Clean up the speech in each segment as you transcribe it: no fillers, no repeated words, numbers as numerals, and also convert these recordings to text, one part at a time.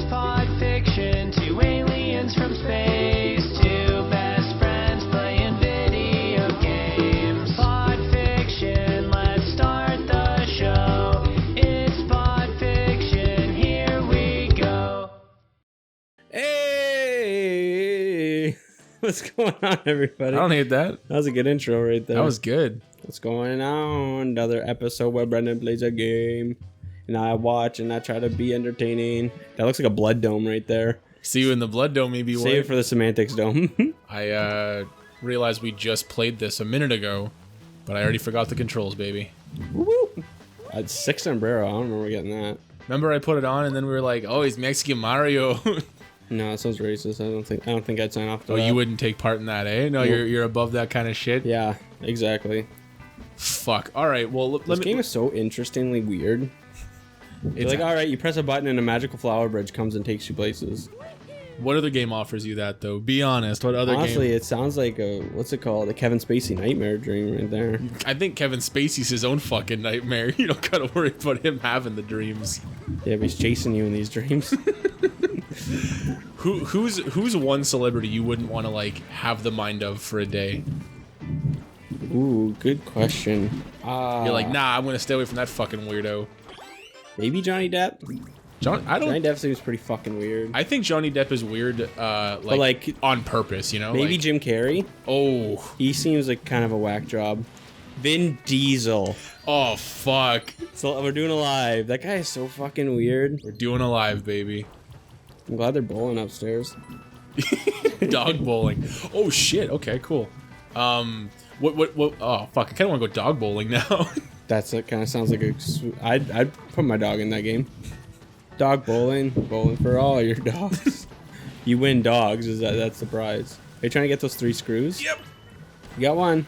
pod fiction, two aliens from space, two best friends playing video games. Pod fiction, let's start the show. It's pod fiction, here we go. Hey! What's going on, everybody? I don't hate that. That was a good intro right there. That was good. What's going on? Another episode where Brendan plays a game. And I watch and I try to be entertaining. That looks like a blood dome right there. See you in the blood dome, maybe. Save it for the semantics dome. I realized we just played this a minute ago, but I already forgot the controls, baby. Woo! I had 6 sombrero. I don't remember getting that. Remember I put it on and then we were like, oh, he's Mexican Mario. No, that sounds racist. I don't think I'd sign off to Oh, that. you wouldn't take part in that, eh? No, Nope. you're above that kind of shit. Yeah, exactly. Fuck. All right. Well, This game is so interestingly weird. It's like, all right, you press a button and a magical flower bridge comes and takes you places. What other game offers you that, though? Be honest. What other Honestly, game? it sounds like a, what's it called? A Kevin Spacey nightmare dream right there. I think Kevin Spacey's his own fucking nightmare. You don't gotta worry about him having the dreams. Yeah, but he's chasing you in these dreams. Who's one celebrity you wouldn't want to like have the mind of for a day? Ooh, good question. You're like, nah, I'm gonna stay away from that fucking weirdo. Maybe Johnny Depp? Johnny Depp seems pretty fucking weird. I think Johnny Depp is weird, like on purpose, you know? Maybe like, Jim Carrey? Oh. He seems like kind of a whack job. Vin Diesel. Oh, fuck. So we're doing a live. That guy is so fucking weird. We're doing a live, baby. I'm glad they're bowling upstairs. Dog bowling. Oh, shit. Okay, cool. What, oh, fuck. I kind of want to go dog bowling now. That's it. Kind of sounds like a. I'd put my dog in that game. Dog bowling for all your dogs. You win dogs. That's the prize? Are you trying to get those 3 screws? Yep. You got one.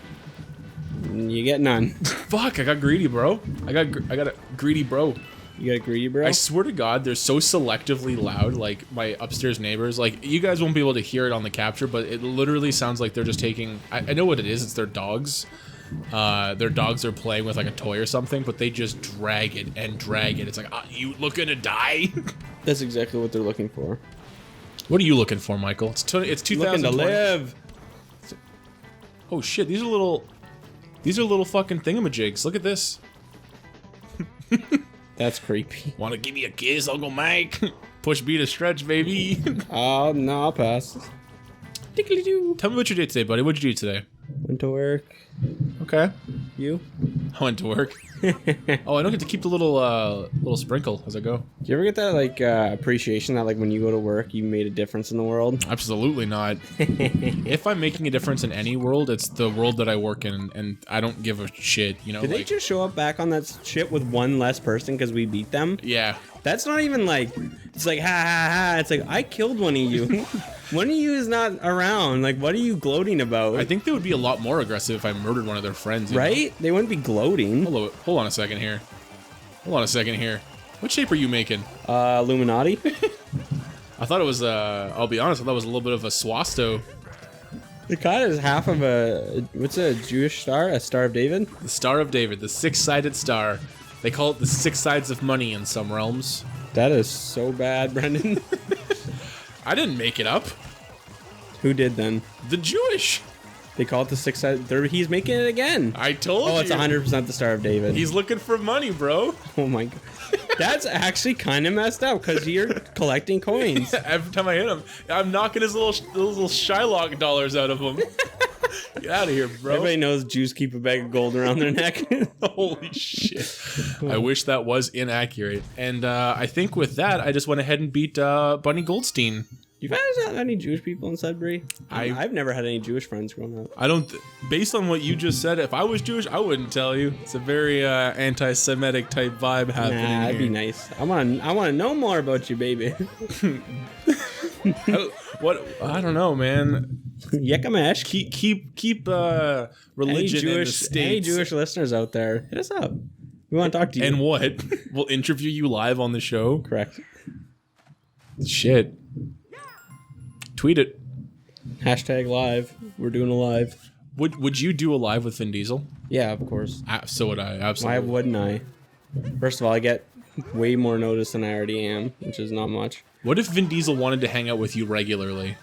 You get none. Fuck! I got greedy, bro. I got a greedy, bro. You got a greedy, bro. I swear to God, they're so selectively loud. Like my upstairs neighbors. Like you guys won't be able to hear it on the capture, but it literally sounds like they're just taking. I know what it is. It's their dogs. Their dogs are playing with like a toy or something, but they just drag it and drag it. It's like, you looking to die? That's exactly what they're looking for. What are you looking for, Michael? It's 2020. Looking to live. Oh shit! These are little fucking thingamajigs. Look at this. That's creepy. Want to give me a kiss, Uncle Mike? Push B to stretch, baby. Oh no, I'll pass. Tickly-doo. Tell me what you did today, buddy. What'd you do today? Went to work. Okay. You? I went to work. Oh, I don't get to keep the little sprinkle as I go. Do you ever get that like appreciation that like when you go to work you made a difference in the world? Absolutely not. If I'm making a difference in any world, it's the world that I work in, and I don't give a shit. You know? Did they just show up back on that ship with one less person because we beat them? Yeah. That's not even like, it's like, ha ha ha. It's like, I killed one of you. One of you is not around. Like, what are you gloating about? I think they would be a lot more aggressive if I murdered one of their friends. Right? Know? They wouldn't be gloating. Hold on a second here. What shape are you making? Illuminati? I thought it was, I'll be honest, I thought it was a little bit of a swasto. It kind of is half of a, what's a Jewish star? A Star of David? The Star of David, the 6-sided star. They call it the 6 sides of money in some realms. That is so bad, Brendan. I didn't make it up. Who did then? The Jewish. They call it the 6-sided. He's making it again. I told you. Oh, it's 100% the Star of David. He's looking for money, bro. Oh my god. That's actually kind of messed up because you're collecting coins. Every time I hit him, I'm knocking his little Shylock dollars out of him. Get out of here, bro. Everybody knows Jews keep a bag of gold around their neck. Holy shit. I wish that was inaccurate. And I think with that, I just went ahead and beat Bunny Goldstein. You guys have any Jewish people in Sudbury? I've never had any Jewish friends growing up. I don't. Based on what you just said, if I was Jewish, I wouldn't tell you. It's a very anti-Semitic type vibe happening Nah, that'd here. be nice. I want to know more about you, baby. What? I don't know, man. Yekamesh. Keep religion in the States. Any Jewish listeners out there, hit us up. We want to talk to you. And what? We'll interview you live on the show? Correct. Shit. Tweet it. Hashtag live. We're doing a live. Would you do a live with Vin Diesel? Yeah, of course. So would I. Absolutely. Why wouldn't I? First of all, I get way more notice than I already am, which is not much. What if Vin Diesel wanted to hang out with you regularly?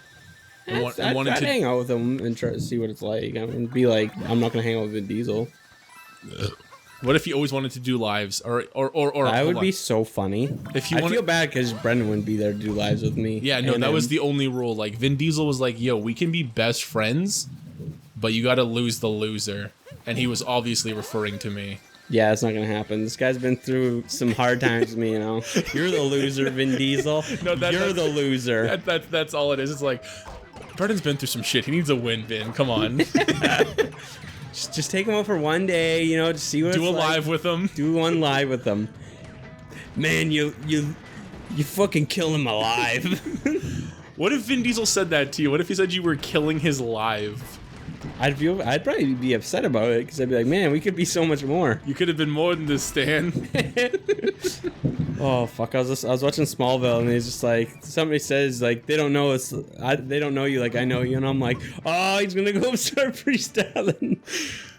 I'd hang out with him and try to see what it's like. I mean, be like, I'm not gonna hang out with Vin Diesel. What if he always wanted to do lives, or That would be so funny. If I feel bad because Brendan wouldn't be there to do lives with me. Yeah, no, that was the only rule. Like Vin Diesel was like, "Yo, we can be best friends, but you got to lose the loser," and he was obviously referring to me. Yeah, it's not gonna happen. This guy's been through some hard times with me, you know. You're the loser, Vin Diesel. No, you're the loser. That's all it is. It's like, Brendan's been through some shit. He needs a win, Vin. Come on. Just take him out for one day, you know, just see what it's like. Do a live with him. Do one live with them. Man, you fucking kill him alive. What if Vin Diesel said that to you? What if he said you were killing his live? I'd probably be upset about it because I'd be like, man, we could be so much more. You could have been more than this, Stan. Oh fuck! I was watching Smallville and he's just like, somebody says like they don't know us, they don't know you like I know you, and I'm like, oh, he's gonna go start freestyling.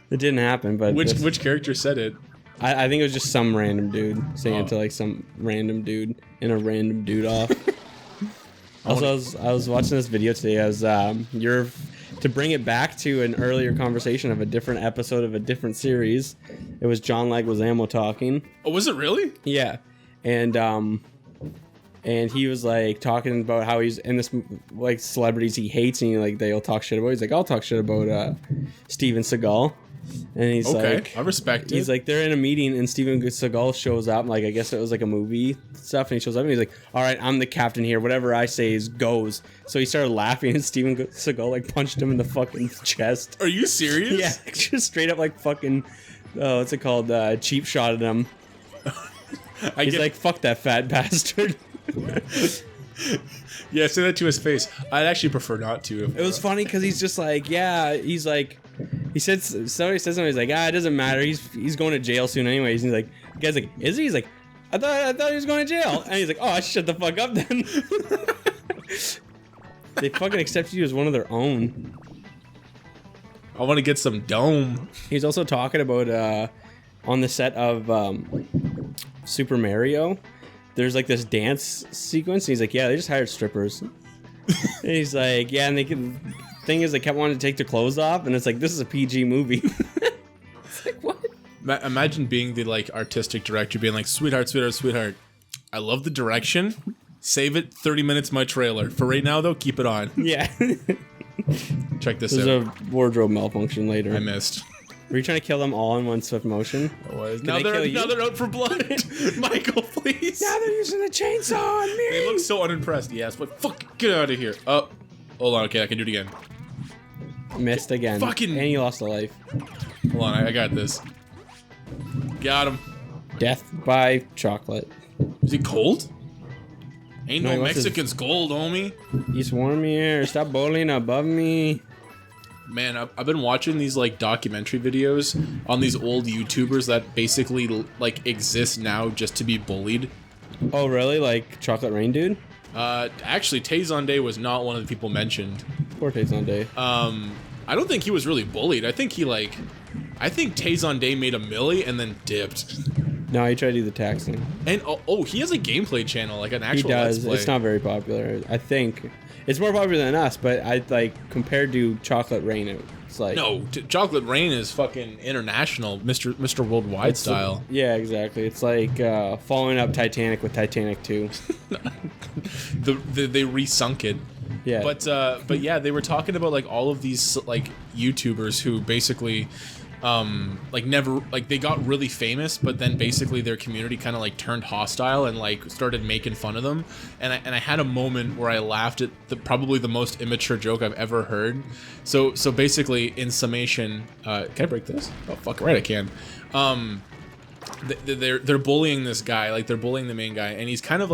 It didn't happen, but which character said it? I think it was just some random dude saying it to like some random dude in a random dude off. Also, I was watching this video today. I was to bring it back to an earlier conversation of a different episode of a different series. It was John Leguizamo talking. Oh, was it really? Yeah, and he was like talking about how he's in this like celebrities he hates and like they'll talk shit about. He's like, I'll talk shit about Steven Seagal. And he's like, I respect it. He's like, they're in a meeting and Steven Seagal shows up. Like, I guess it was like a movie stuff. And he shows up and he's like, all right, I'm the captain here. Whatever I say goes. So he started laughing and Steven Seagal like punched him in the fucking chest. Are you serious? Yeah, just straight up like fucking, what's it called? Cheap shot at him. He's like, fuck that fat bastard. Yeah, say that to his face. I'd actually prefer not to. It was funny because he's just like, yeah, he's like, he said, somebody says something, he's like, it doesn't matter, he's going to jail soon anyways. And he's like, the guy's like, is he? He's like, I thought he was going to jail. And he's like, oh, shut the fuck up then. They fucking accept you as one of their own. I want to get some dome. He's also talking about on the set of Super Mario, there's like this dance sequence. And he's like, yeah, they just hired strippers. And he's like, yeah, and thing is, they kept wanting to take their clothes off, and it's like, this is a PG movie. It's like, what? Imagine being the like artistic director, being like, sweetheart, I love the direction. Save it 30 minutes my trailer. For right now, though, keep it on. Yeah. Check this There's out. a wardrobe malfunction later. I missed. Were you trying to kill them all in one swift motion? I was. Can Now they they're kill you? out for blood. Michael, please. Now they're using a chainsaw on me. They look so unimpressed. Yes, but fuck, get out of here. Oh, hold on. Okay, I can do it again. Missed again. Fucking- And you lost a life. Hold on, I got this. Got him. Death by chocolate. Is he cold? Ain't No, he no wants his- Mexicans cold, homie. He's warm here. Stop bowling above me. Man, I've been watching these like documentary videos on these old YouTubers that basically like exist now just to be bullied. Oh, really? Like Chocolate Rain Dude? Actually, Tazon Day was not one of the people mentioned. Poor Tazon Day. I don't think he was really bullied. I think Tazon Day made a milli and then dipped. No, he tried to do the tax thing. And he has a gameplay channel, like an He actual does. Let's Play. It's not very popular. I think it's more popular than us, but I like compared to Chocolate Rain, it's like No, Chocolate Rain is fucing international, Mr. Worldwide it's style. Yeah, exactly. It's like following up Titanic with Titanic 2. They resunk it. Yeah. But yeah, they were talking about like all of these like YouTubers who basically like never like they got really famous, but then basically their community kind of like turned hostile and like started making fun of them. And I had a moment where I laughed at probably the most immature joke I've ever heard. So basically, in summation, can I break this? Oh fuck, right I can. They're bullying this guy, like they're bullying the main guy, and he is kind of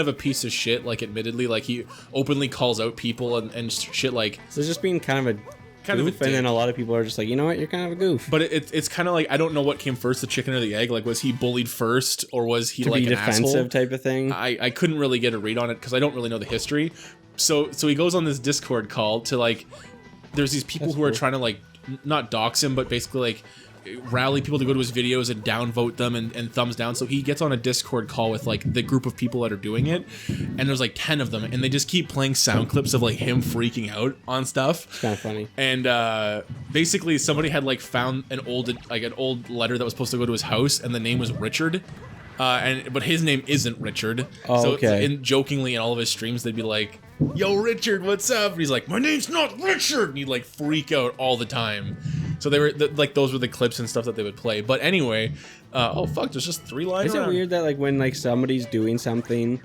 a piece of shit, like admittedly, like he openly calls out people and shit like. So just being kind of a goof, and then a lot of people are just like, you know what, you're kind of a goof. But it's kind of like, I don't know what came first, the chicken or the egg. Like, was he bullied first, or was he To like be an defensive asshole type of thing. I couldn't really get a read on it because I don't really know the history. So he goes on this Discord call to like, there's these people That's who are cool. trying to like not dox him, but basically like rally people to go to his videos and downvote them and thumbs down. So he gets on a Discord call with like the group of people that are doing it, and there's like 10 of them, and they just keep playing sound clips of like him freaking out on stuff. It's kind of funny. And basically somebody had like found an old letter that was supposed to go to his house, and the name was Richard. But his name isn't Richard. Oh, so okay. Jokingly in all of his streams, they'd be like, "Yo, Richard, what's up?" And he's like, "My name's not Richard." And he'd like freak out all the time. So they were like, those were the clips and stuff that they would play. But anyway, oh fuck, there's just 3 lines. Is it weird that like when like somebody's doing something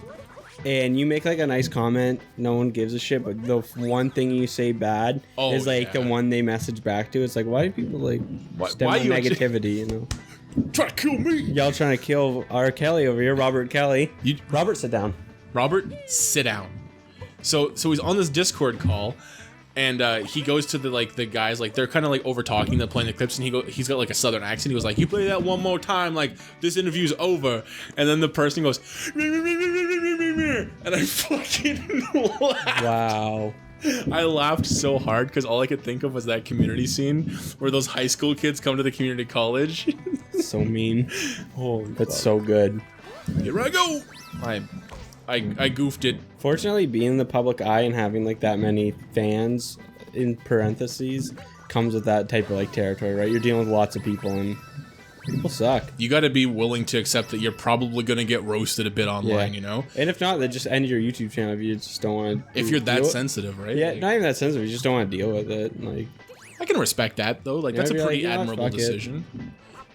and you make like a nice comment, no one gives a shit, but the one thing you say bad is like the one they message back to? It's like, why do people like stem on negativity? You know. Try to kill me. Y'all trying to kill R. Kelly over here, Robert Kelly. Robert, sit down. Robert, sit down. So he's on this Discord call, and he goes to the guys, like they're kind of like over talking, they're playing the clips, and he's got like a southern accent. He goes like, "You play that one more time, like this interview's over." And then the person goes, and I fucking laughed. Wow. I laughed so hard because all I could think of was that Community scene where those high school kids come to the community college. So mean. Oh, that's so good. Here I go. I goofed it. Fortunately, being in the public eye and having like that many fans in parentheses comes with that type of like territory, right? You're dealing with lots of people and people suck. You got to be willing to accept that you're probably going to get roasted a bit online, you know? And if not, then just end your YouTube channel if you just don't want to. If you're that sensitive, right? Yeah, like, not even that sensitive. You just don't want to deal with it. Like, I can respect that, though. Like, that's a pretty admirable decision.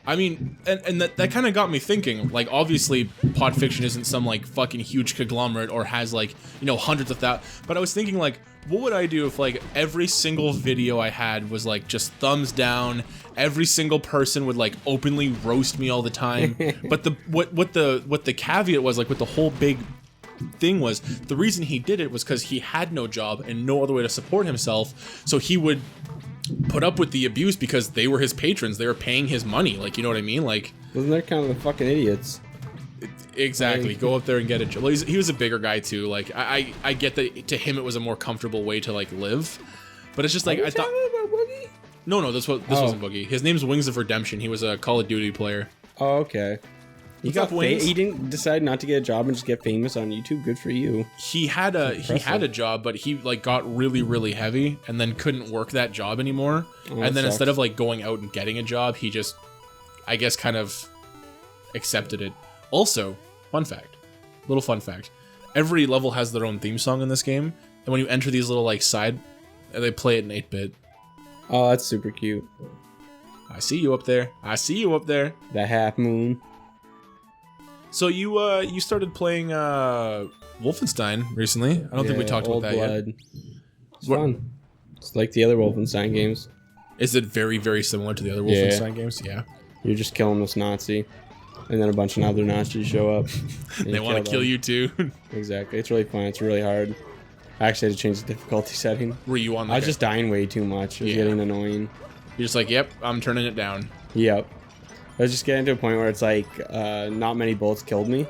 I mean, and that kind of got me thinking, like, obviously, Podfiction isn't some, like, fucking huge conglomerate or has, like, you know, hundreds of thousands. But I was thinking, like, what would I do if, like, every single video I had was, like, just thumbs down, every single person would, like, openly roast me all the time. But what the caveat was, like, what the whole big thing was, the reason he did it was because he had no job and no other way to support himself, so he would put up with the abuse because they were his patrons, they were paying his money, like, you know what I mean? Like, wasn't they're kind of the fucking idiots. Exactly. Go up there and get a job. Well, he was a bigger guy too. Like, I get that to him it was a more comfortable way to like live, but it's just like I thought. Boogie? No, this wasn't Boogie. His name's Wings of Redemption. He was a Call of Duty player. Oh, okay. He didn't decide not to get a job and just get famous on YouTube. Good for you. He had a job, but he like got really, really heavy and then couldn't work that job anymore. And then instead of like going out and getting a job, he just, I guess, kind of accepted it. Also, fun fact, every level has their own theme song in this game, and when you enter these little like side, they play it in 8-bit. Oh, that's super cute. I see you up there. The half moon. So you started playing Wolfenstein recently. I don't think we talked about that yet. It's fun. It's like the other Wolfenstein games. Is it very, very similar to the other Wolfenstein games? Yeah. You're just killing this Nazi, and then a bunch of other Nazis show up. They want to kill you too. Exactly. It's really fun. It's really hard. I actually had to change the difficulty setting. Were you on? I was just dying way too much. It was getting annoying. You're just like, yep, I'm turning it down. Yep. I was just getting to a point where it's like, not many bullets killed me.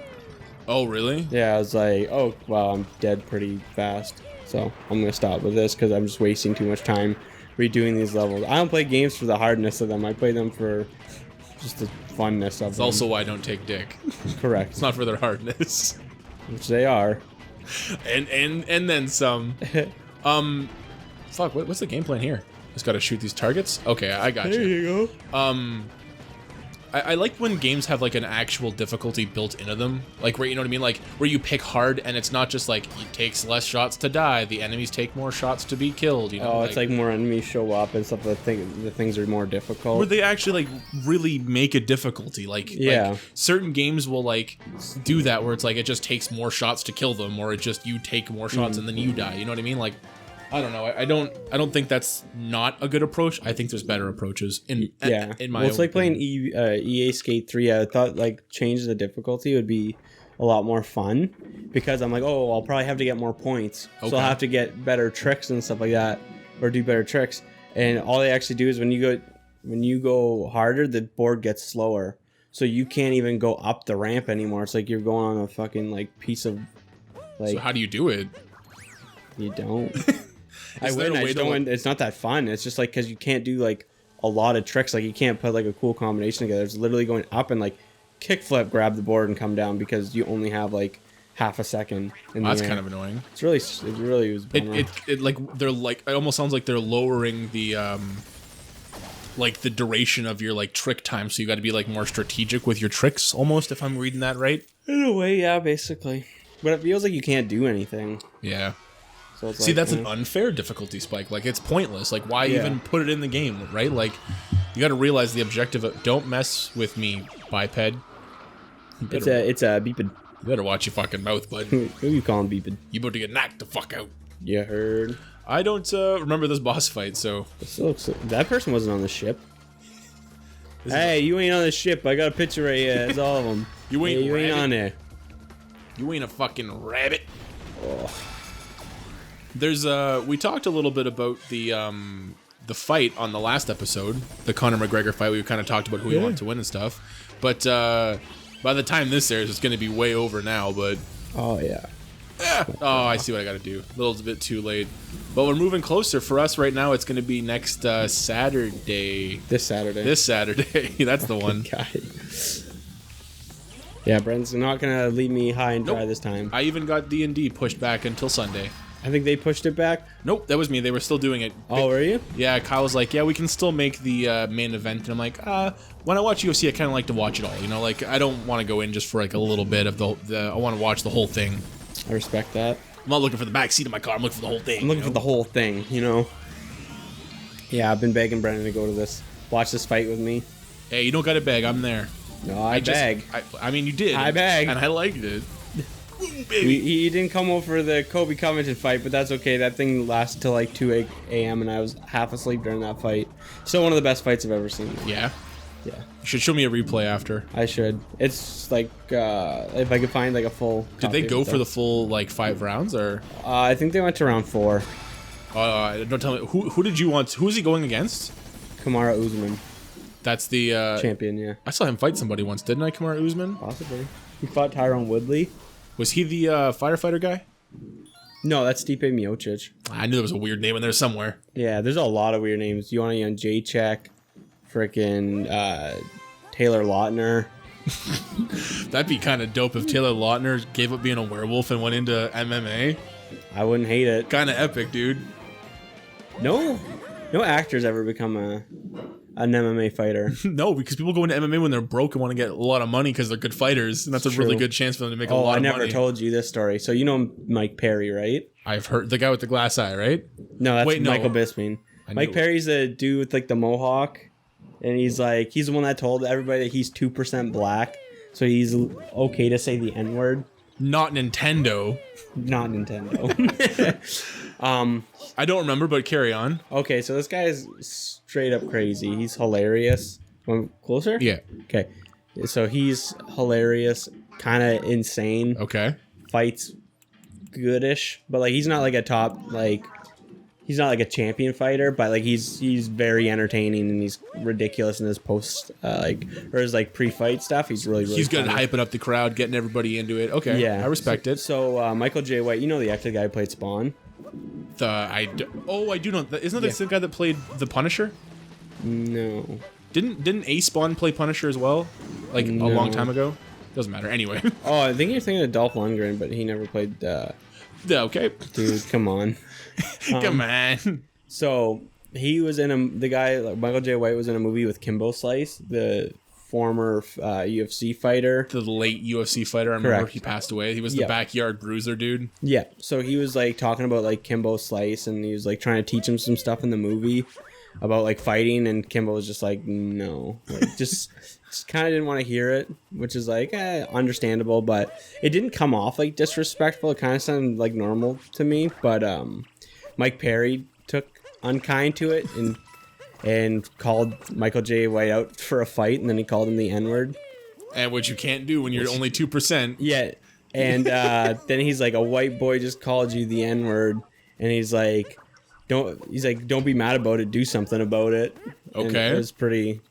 Oh, really? Yeah, I was like, oh, well, I'm dead pretty fast. So I'm going to stop with this because I'm just wasting too much time redoing these levels. I don't play games for the hardness of them. I play them for just the funness of them. It's also why I don't take dick. Correct. It's not for their hardness. Which they are. And then some. Fuck, what's the game plan here? Just gotta shoot these targets? Okay, I got you. There you go. I like when games have like an actual difficulty built into them, like where, you know what I mean, like where you pick hard and it's not just like it takes less shots to die, the enemies take more shots to be killed, you know. Oh, it's like more enemies show up and stuff. The things are more difficult. Where they actually like really make a difficulty, like certain games will like do that where it's like it just takes more shots to kill them, or it just you take more shots and then you die. You know what I mean? Like, I don't know. I don't think that's not a good approach. I think there's better approaches. In my it's like playing EA Skate 3. I thought like changing the difficulty would be a lot more fun because I'm like, oh, I'll probably have to get more points, so I'll have to get better tricks and stuff like that, or do better tricks. And all they actually do is when you go harder, the board gets slower, so you can't even go up the ramp anymore. It's like you're going on a fucking like piece of like. So how do you do it? You don't. It's not that fun. It's just like because you can't do like a lot of tricks. Like you can't put like a cool combination together. It's literally going up and like kickflip, grab the board, and come down because you only have like half a second. That's kind of annoying. It really was. It like they're like it almost sounds like they're lowering the like the duration of your like trick time, so you got to be like more strategic with your tricks almost, if I'm reading that right. In a way, yeah, basically. But it feels like you can't do anything. Yeah. So it's See, that's an unfair difficulty spike. Like, it's pointless. Like, why even put it in the game, right? Like, you got to realize the objective of don't mess with me, biped. It's a beeped. You better watch your fucking mouth, bud. Who you calling beeped? You about to get knocked the fuck out. You heard. I don't remember this boss fight, so... That person wasn't on the ship. Hey, you ain't on the ship. I got a picture right here. That's all of them. You ain't on there. You ain't a fucking rabbit. Oh. There's we talked a little bit about the fight on the last episode, the Conor McGregor fight. We kind of talked about who we want to win and stuff. But by the time this airs, it's going to be way over now. But oh yeah. Oh, I see what I got to do. A little bit too late. But we're moving closer. For us right now, it's going to be next Saturday. This Saturday. This Saturday. That's the one. God. Yeah, Brent's not going to leave me high and dry this time. I even got D&D pushed back until Sunday. I think they pushed it back. Nope, that was me. They were still doing it. Oh, were you? Yeah, Kyle was like, yeah, we can still make the main event. And I'm like, when I watch UFC, I kind of like to watch it all. You know, like, I don't want to go in just for, like, a little bit of the I want to watch the whole thing. I respect that. I'm not looking for the back seat of my car. I'm looking for the whole thing. I'm looking for the whole thing, you know? Yeah, I've been begging Brendan to go to this. Watch this fight with me. Hey, you don't got to beg. I'm there. No, I beg. I mean, you did. I beg. And I liked it. He didn't come over for the Kobe Covington fight, but that's okay. That thing lasted till like 2 a.m. and I was half asleep during that fight. Still one of the best fights I've ever seen. Yeah? Yeah. You should show me a replay after. I should. It's like, if I could find like a full... Did they go for the full, like, 5 rounds, or...? I think they went to round 4. Don't tell me. Who did you want? Who is he going against? Kamara Usman. That's the... champion, yeah. I saw him fight somebody once, didn't I, Kamara Usman? Possibly. He fought Tyrone Woodley. Was he the firefighter guy? No, that's Stipe Miocic. I knew there was a weird name in there somewhere. Yeah, there's a lot of weird names. You want to on Jacek, frickin' Taylor Lautner. That'd be kind of dope if Taylor Lautner gave up being a werewolf and went into MMA. I wouldn't hate it. Kind of epic, dude. No actors ever become an MMA fighter. No, because people go into MMA when they're broke and want to get a lot of money because they're good fighters, and that's a really good chance for them to make a lot of money. I never told you this story. So you know Mike Perry, right? I've heard the guy with the glass eye, right? No, that's Michael Bisping. Mike Perry's the dude with like the mohawk, and he's the one that told everybody that he's 2% black, so he's okay to say the N-word. Not Nintendo. Not Nintendo. I don't remember, but carry on. Okay, so this guy is straight up crazy. He's hilarious. Want closer? Yeah. Okay. So he's hilarious, kind of insane. Okay. Fights goodish, but like he's not like a top he's not like a champion fighter, but like he's very entertaining and he's ridiculous in his post or his like pre-fight stuff. He's really he's good funny. at hyping up the crowd, getting everybody into it. Okay, yeah, I respect it. So Michael J. White, you know the actor guy who played Spawn. I do know. Isn't that the same guy that played the Punisher? No. Didn't A Spawn play Punisher as well? Like a long time ago. Doesn't matter. Anyway. Oh, I think you're thinking of Dolph Lundgren, but he never played. Yeah. Okay. Dude, come on. Come on. So he was in the guy Michael J. White was in a movie with Kimbo Slice, the former UFC fighter. The late UFC fighter. I remember he passed away. He was the backyard bruiser dude. Yeah. So he was like talking about like Kimbo Slice, and he was like trying to teach him some stuff in the movie about like fighting, and Kimbo was just like, no, like, just kind of didn't want to hear it, which is like understandable, but it didn't come off like disrespectful. It kind of sounded like normal to me, but Mike Perry took unkind to it and called Michael J. White out for a fight, and then he called him the N-word. And which you can't do when you're only 2%. Yeah. And then he's like, a white boy just called you the N-word, and he's like, don't be mad about it, do something about it. And okay. it was pretty.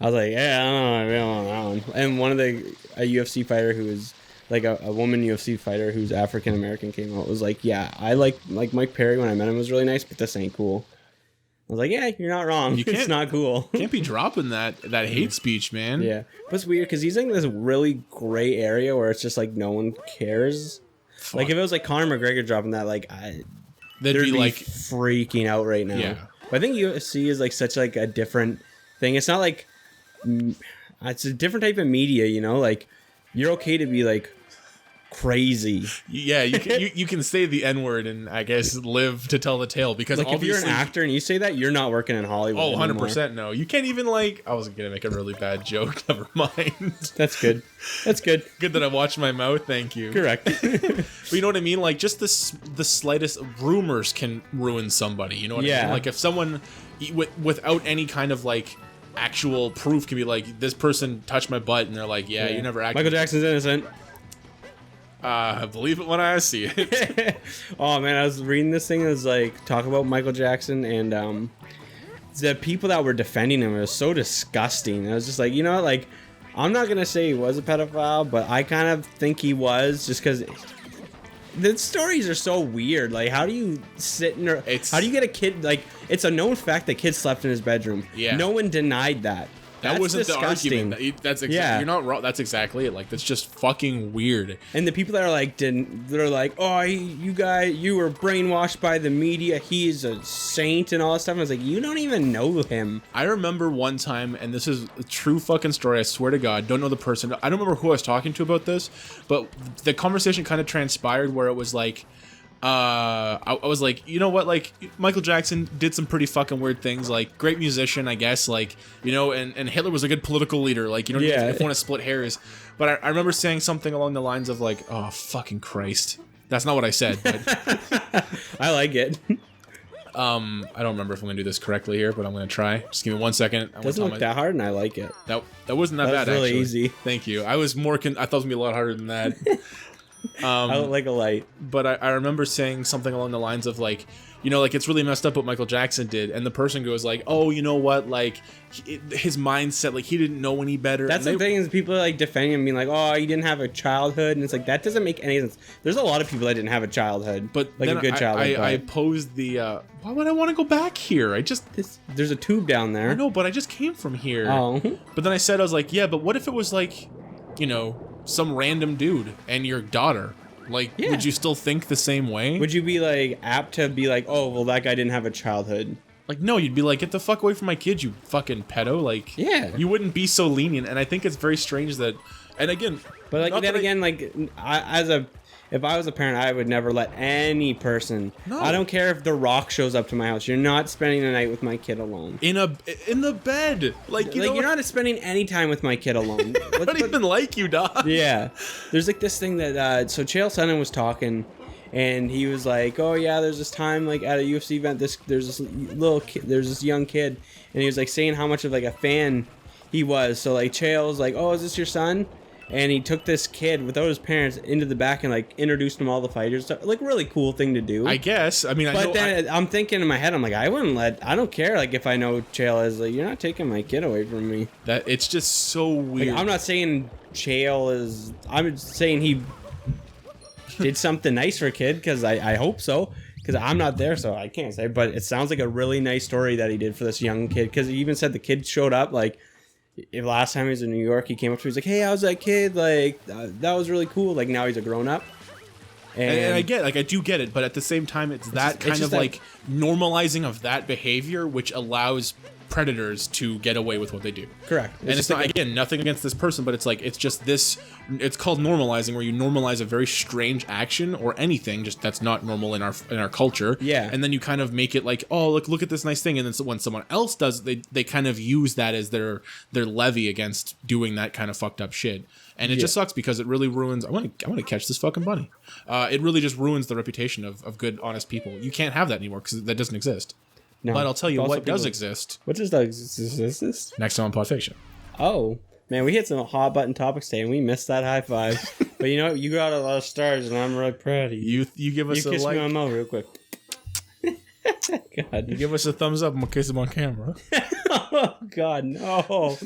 I was like, yeah, I don't know that one. And one of a UFC fighter who was like a woman UFC fighter who's African American came out, was like, yeah, I like Mike Perry when I met him, was really nice, but this ain't cool. was like, yeah, you're not wrong. You It's can't- not cool. Can't be dropping that hate speech, man. Yeah, but it's weird because he's in this really gray area where it's just like no one cares. Fuck. Like if it was like Conor McGregor dropping that, like They'd be like, freaking out right now. Yeah. But I think UFC is like such like a different thing. It's not like it's a different type of media, you know. Like you're okay to be like crazy. yeah, you can say the N-word and I guess live to tell the tale because Like if you're obviously, an actor and you say that, you're not working in Hollywood. oh, anymore. 100% no. You can't even like. I was gonna make a really bad joke. Never mind. That's good. That's good. Good that I watched my mouth. Thank you. Correct. But you know what I mean? Like just the slightest rumors can ruin somebody. You know what I Yeah. mean? Like if someone without any kind of like actual proof can be like, this person touched my butt, and they're like, yeah, you never acted. Michael Jackson's innocent. I believe it when I see it. Oh man, I was reading this thing that was like talk about Michael Jackson and the people that were defending him. It was so disgusting. I was just like, you know, like I'm not gonna say he was a pedophile, but I kind of think he was just because the stories are so weird. Like, how do you sit in? How do you get a kid? Like, it's a known fact that kids slept in his bedroom. Yeah. No one denied that. That That's wasn't disgusting. the argument. That's exactly. Yeah. You're not wrong. That's exactly it. Like that's just fucking weird. And the people that are like, they're like, oh, you were brainwashed by the media. He's a saint and all that stuff. I was like, you don't even know him. I remember one time, and this is a true fucking story. I swear to God, don't know the person. I don't remember who I was talking to about this, but the conversation kind of transpired where it was like, I was like, you know what, like Michael Jackson did some pretty fucking weird things, like great musician, I guess, like, you know, and Hitler was a good political leader, like, you know, Yeah. if you want to split hairs. But I remember saying something along the lines of like, oh fucking Christ, that's not what I said, but I like it. I don't remember if I'm gonna do this correctly here, but I'm gonna try. Just give me 1 second. I wanna Doesn't tell look that hard, and I like it. that wasn't that That bad. was really actually. easy. Thank you. I was more. I thought it was gonna be a lot harder than that. I look like a light. But I remember saying something along the lines of like, you know, like it's really messed up what Michael Jackson did, and the person goes like, oh, you know what, like his mindset, like he didn't know any better. That's And the thing is people are like defending him, being like, "Oh, you didn't have a childhood," and it's like that doesn't make any sense. There's a lot of people that didn't have a childhood, But like then a good childhood. I posed the why would I want to go back here? There's a tube down there. I know, but I just came from here. Oh, But then I said, I was like, yeah, but what if it was like, you know, some random dude and your daughter? Like, Yeah. would you still think the same way? would you be like apt to be like, "Oh, well, that guy didn't have a childhood"? Like, no, you'd be like, get the fuck away from my kids, you fucking pedo. Like, Yeah. you wouldn't be so lenient. And I think it's very strange that, and again, But like not then that again, like if I was a parent, I would never let any person. No. I don't care if The Rock shows up to my house. You're not spending the night with my kid alone. in the bed, like, you know, You're not spending any time with my kid alone. I don't even like you, dog. Yeah, there's like this thing that so Chael Sonnen was talking, and he was like, "Oh yeah, there's this time like at a UFC event, there's this young kid, and he was like saying how much of like a fan he was. So like Chael's like, "Oh, is this your son?" And he took this kid without his parents into the back and like introduced him all the fighters. Like really cool thing to do. I guess. I mean, But then I'm thinking in my head, I'm like, I don't care. Like if I know Chael is like, you're not taking my kid away from me. that it's just so Like, weird. I'm not saying Chael is. I'm saying he did something nice for a kid because I hope so. Because I'm not there, so I can't say. But it sounds like a really nice story that he did for this young kid. Because he even said the kid showed up like. If last time he was in New York, he came up to me. He's like, "Hey, how's that kid? Like, that was really cool." Like now he's a grown up. And I get, like, I do get it, but at the same time, it's that kind of like normalizing of that behavior, which allows predators to get away with what they do. Correct. And it's not, again, nothing against this person, but it's like, it's just this, it's called normalizing, where you normalize a very strange action or anything just that's not normal in our culture. Yeah. And then you kind of make it like, oh, look at this nice thing. And then when someone else does, they kind of use that as their levy against doing that kind of fucked up shit. And it just sucks because it really ruins. I want to catch this fucking bunny. It really just ruins the reputation of good, honest people. You can't have that anymore because that doesn't exist. No. But I'll tell you Also what does people- exist What does that exist? next time on Pod Fiction. Oh man, we hit some hot button topics today, and we missed that high five. But you know what? You got a lot of stars, and I'm really proud of you. You give us You a kiss like. me on the mouth real quick. God. You give us a thumbs up. I'm gonna kiss him on camera. Oh God, no.